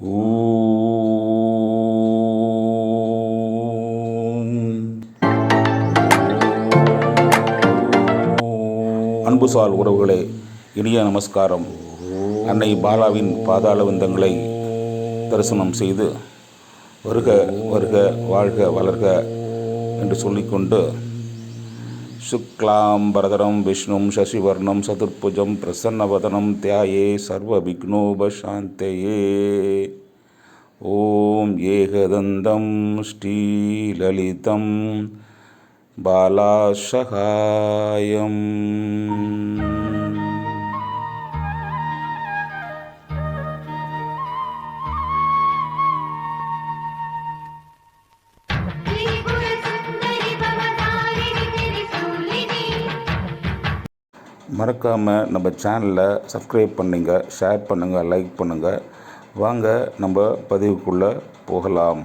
அன்புசால் உறவுகளே, இனிய நமஸ்காரம். அன்னை பாலாவின் பாதாள விந்தங்களை தரிசனம் செய்து வருக வருக வாழ்க வளர்க என்று சொல்லிக்கொண்டு, சுக்லாம் பரதரம் விஷ்ணும் சசிவர்ணம் சதுர்புஜம் பிரசன்னவதனம் தியாயே சர்வ விக்னோபசாந்தயே. ஓம் ஏகதந்தம் ஸ்ரீலலிதம் பாலாசகாயம். மறக்காமல் நம்ம சேனலை சப்ஸ்கிரைப் பண்ணுங்கள், ஷேர் பண்ணுங்கள், லைக் பண்ணுங்கள். வாங்க நம்ம பதிவுக்குள்ளே போகலாம்.